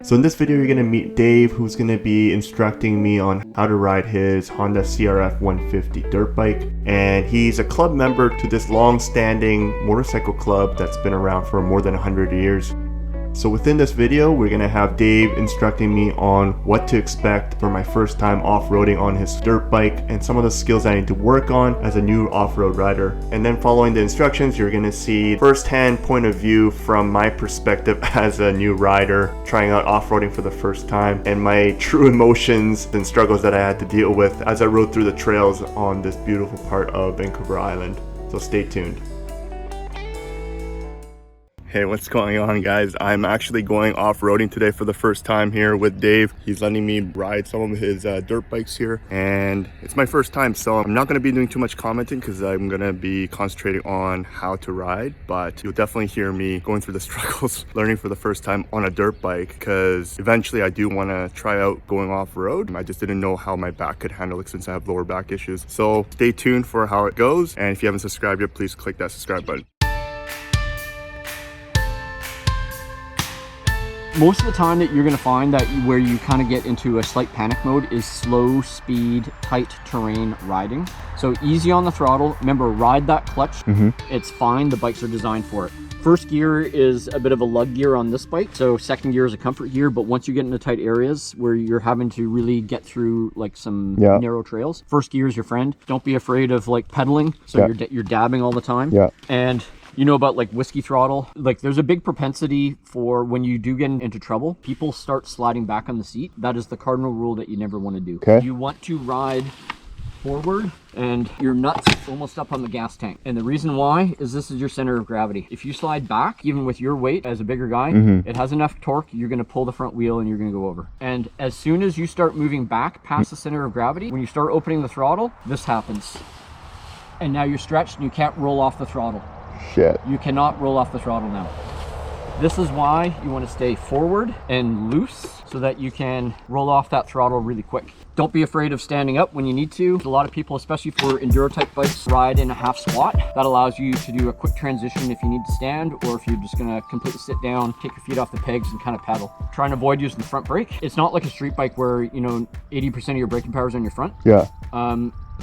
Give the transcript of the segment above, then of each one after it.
So in this video you're going to meet Dave, who's going to be instructing me on how to ride his Honda CRF 150 dirt bike, and he's a club member to this long-standing motorcycle club that's been around for more than 100 years. So within this video, we're going to have Dave instructing me on what to expect for my first time off-roading on his dirt bike and some of the skills I need to work on as a new off-road rider. And then following the instructions, you're going to see first-hand point of view from my perspective as a new rider trying out off-roading for the first time, and my true emotions and struggles that I had to deal with as I rode through the trails on this beautiful part of Vancouver Island. So stay tuned. Hey, what's going on, guys? I'm actually going off-roading today for the first time here with Dave. He's letting me ride some of his dirt bikes here, and it's my first time, so I'm not going to be doing too much commenting because I'm going to be concentrating on how to ride, but you'll definitely hear me going through the struggles learning for the first time on a dirt bike, because eventually I do want to try out going off-road. I just didn't know how my back could handle it since I have lower back issues. So stay tuned for how it goes, and if you haven't subscribed yet, please click that subscribe button. Most of the time that you're going to find that where you kind of get into a slight panic mode is slow speed, tight terrain riding. So easy on the throttle. Remember, ride that clutch. It's fine. The bikes are designed for it. First gear is a bit of a lug gear on this bike. So second gear is a comfort gear. But once you get into tight areas where you're having to really get through like some narrow trails, first gear is your friend. Don't be afraid of like pedaling. So you're dabbing all the time. And you know about like whiskey throttle, like there's a big propensity for when you do get into trouble, people start sliding back on the seat. That is the cardinal rule that you never want to do. You want to ride forward and your nuts almost up on the gas tank. And the reason why is this is your center of gravity. If you slide back, even with your weight as a bigger guy, it has enough torque, you're going to pull the front wheel and you're going to go over. And as soon as you start moving back past the center of gravity, when you start opening the throttle, this happens. And now you're stretched and you can't roll off the throttle. Shit. You cannot roll off the throttle now. This is why you want to stay forward and loose so that you can roll off that throttle really quick. Don't be afraid of standing up when you need to. A lot of people, especially for enduro type bikes, ride in a half squat. That allows you to do a quick transition if you need to stand, or if you're just gonna completely sit down, take your feet off the pegs and kind of pedal. Try and avoid using the front brake. It's not like a street bike where, you know, 80% of your braking power is on your front.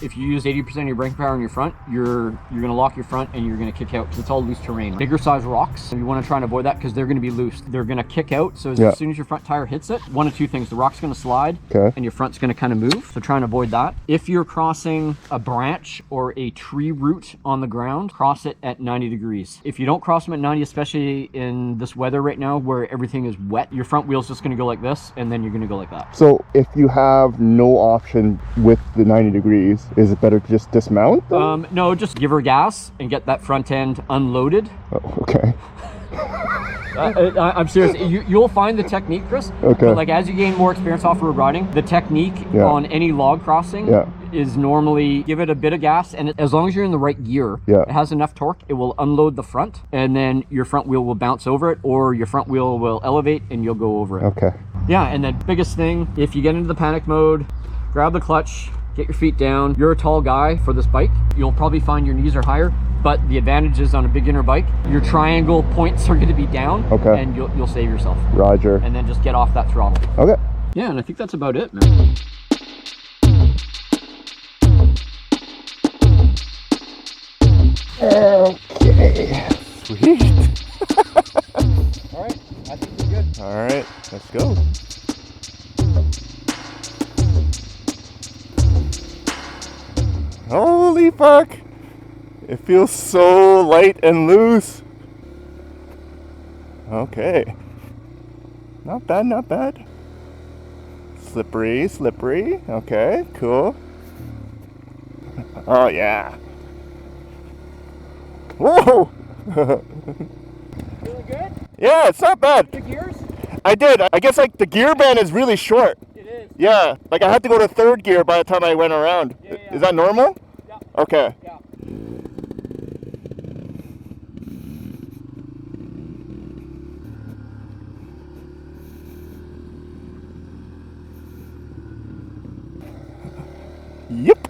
If you use 80% of your braking power on your front, you're going to lock your front and you're going to kick out because it's all loose terrain. Bigger size rocks, you want to try and avoid that because they're going to be loose. They're going to kick out. So as soon as your front tire hits it, one of two things: the rock's going to slide and your front's going to kind of move. So try and avoid that. If you're crossing a branch or a tree root on the ground, cross it at 90 degrees. If you don't cross them at 90, especially in this weather right now where everything is wet, your front wheel's just going to go like this and then you're going to go like that. So if you have no option with the 90 degrees, is it better to just dismount? No, just give her gas and get that front end unloaded. Oh, okay. I'm serious. You'll find the technique, Chris. But like as you gain more experience off-road riding, the technique on any log crossing is normally give it a bit of gas, and as long as you're in the right gear, it has enough torque, it will unload the front, and then your front wheel will bounce over it, or your front wheel will elevate and you'll go over it. Yeah, and the biggest thing, if you get into the panic mode, grab the clutch, get your feet down. You're a tall guy for this bike. You'll probably find your knees are higher, but the advantage is on a beginner bike, your triangle points are going to be down, and you'll save yourself. Roger. And then just get off that throttle. Yeah, and I think that's about it, man. Okay. Sweet. All right, I think we're good. All right, let's go. Holy fuck! It feels so light and loose. Okay. Not bad, not bad. Slippery, slippery. Okay, cool. Oh yeah. Whoa! Feeling good? Yeah, it's not bad. The gears? I did. I guess like the gear band is really short. It is. Yeah, like I had to go to third gear by the time I went around. Is that normal? Yeah. Okay. Yeah. Yep.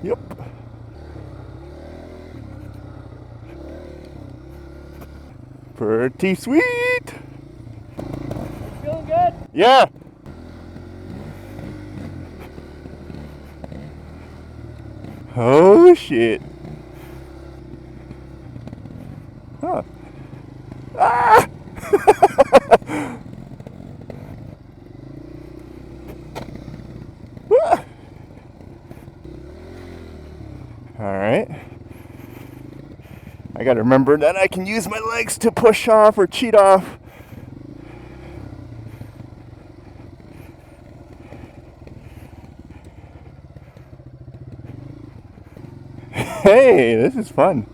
Yep. Pretty sweet. good? Yeah. Oh shit. Huh. Ah! Alright. I gotta remember that I can use my legs to push off or cheat off. Hey, this is fun.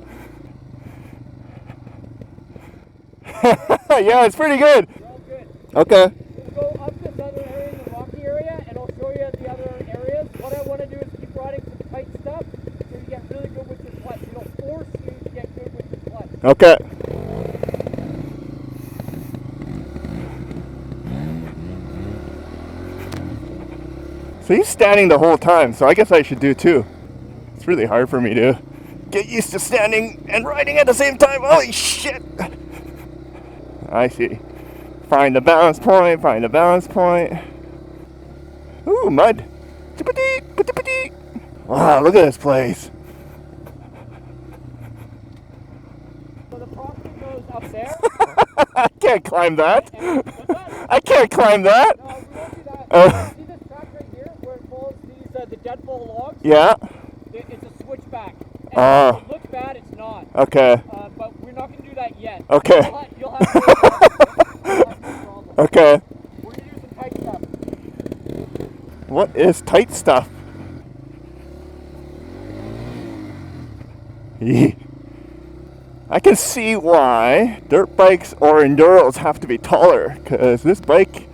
Yeah, it's pretty good. You're all good. Okay. We'll go up this other area in the rocky area, and I'll show you the other areas. What I want to do is keep riding some tight stuff so you get really good with your clutch. It'll force you to get good with your clutch. Okay. So he's standing the whole time, so I guess I should do too. It's really hard for me to get used to standing and riding at the same time. Holy shit! I see. Find the balance point, find the balance point. Ooh, mud. Wow, look at this place. So the property goes up there. I can't climb that. What's that? I can't climb that. No, we won't do that. Oh. See this track right here where it follows these the deadfall logs? Yeah. It's a switchback. And Oh. it looks bad, it's not. Okay. But we're not going to do that yet. Okay. You'll have no problem. You'll have no problem. Okay. We're going to do some tight stuff. What is tight stuff? Yee. I can see why dirt bikes or enduros have to be taller, because this bike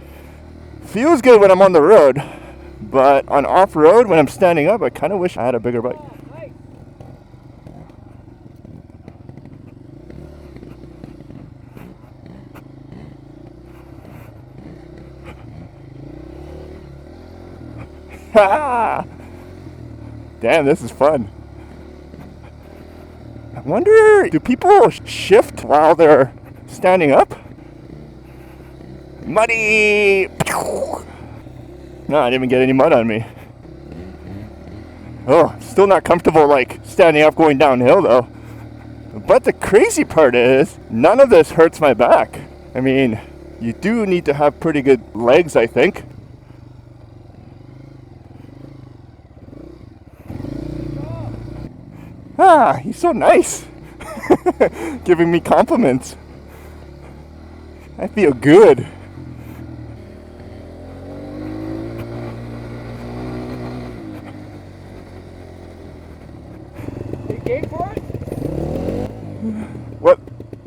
feels good when I'm on the road, but on off-road when I'm standing up I kind of wish I had a bigger bike. Oh, nice. Ha! Damn, this is fun. I wonder, do people shift while they're standing up? Muddy! No, I didn't even get any mud on me. Oh, still not comfortable like standing up going downhill though. But the crazy part is, none of this hurts my back. I mean, you do need to have pretty good legs, I think. Ah, he's so nice. Giving me compliments. I feel good. You game for it?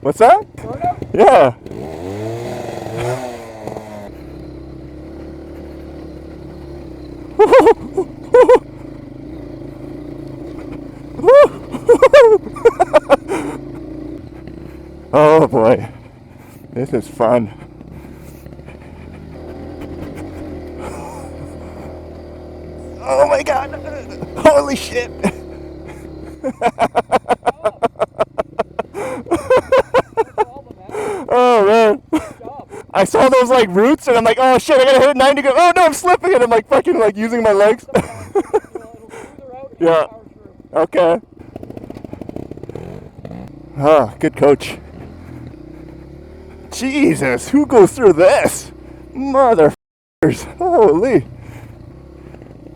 What's that? Sort of? Yeah. Oh boy, this is fun. Oh my god, holy shit. Oh man. I saw those like roots and I'm like, oh shit, I gotta hit 90 degrees. Oh no, I'm slipping and I'm like fucking like using my legs. Yeah. Okay. Ah, good coach. Jesus, who goes through this? Motherfuckers. Holy.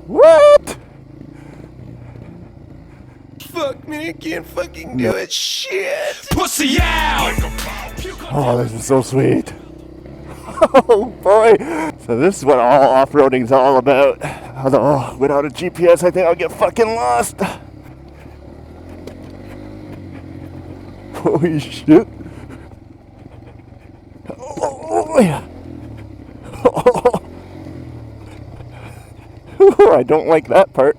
What? Fuck me, can't fucking do it. Shit. Pussy out. Oh, this is so sweet. Oh boy. So this is what all off-roading is all about. Although without a GPS, I think I'll get fucking lost. Holy shit. Oh yeah. Oh, I don't like that part.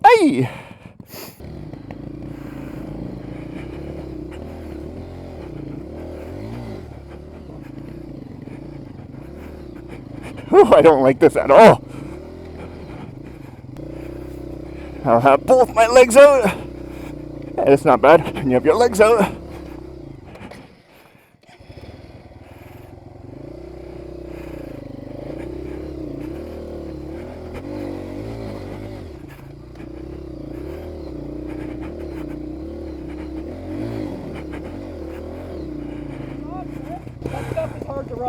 Hey. Oh, I don't like this at all. I'll have both my legs out. Yeah, it's not bad when you have your legs out.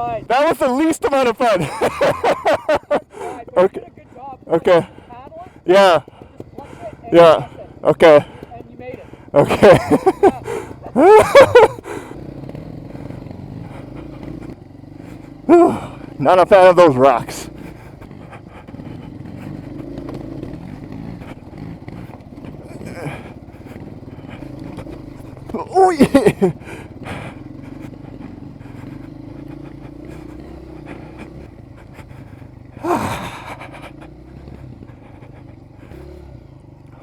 ride. That was the least amount of fun. Ride, but Okay. you did a good job. Okay. Just paddle it, Yeah. just clutch it, and Yeah. press it, Okay. and you made it. Okay. Not a fan of those rocks. Oh yeah.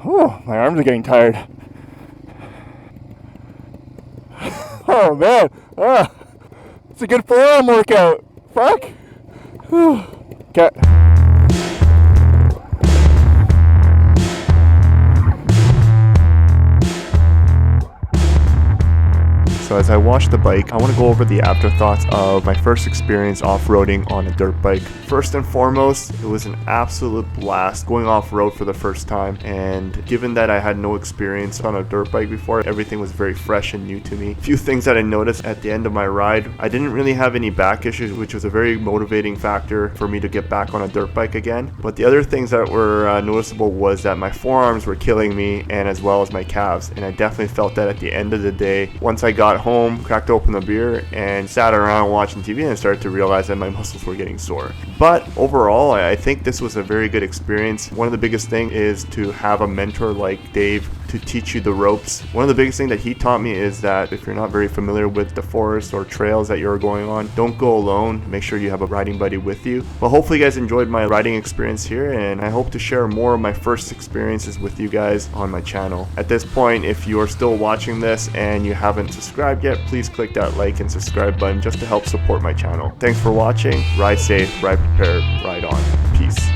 Oh, my arms are getting tired. Oh man, it's a good forearm workout. Fuck. Okay. So as I wash the bike, I want to go over the afterthoughts of my first experience off-roading on a dirt bike. First and foremost, it was an absolute blast going off-road for the first time, and given that I had no experience on a dirt bike before, everything was very fresh and new to me. A few things that I noticed at the end of my ride: I didn't really have any back issues, which was a very motivating factor for me to get back on a dirt bike again. But the other things that were noticeable was that my forearms were killing me, and as well as my calves, and I definitely felt that at the end of the day. Once I got home, cracked open the beer, and sat around watching TV, and started to realize that my muscles were getting sore. But overall, I think this was a very good experience. One of the biggest things is to have a mentor like Dave to teach you the ropes. One of the biggest things that he taught me is that if you're not very familiar with the forest or trails that you're going on, don't go alone. Make sure you have a riding buddy with you. Well, hopefully you guys enjoyed my riding experience here, and I hope to share more of my first experiences with you guys on my channel. At this point, if you are still watching this and you haven't subscribed yet, please click that like and subscribe button just to help support my channel. Thanks for watching. Ride safe, ride prepared, ride on. Peace.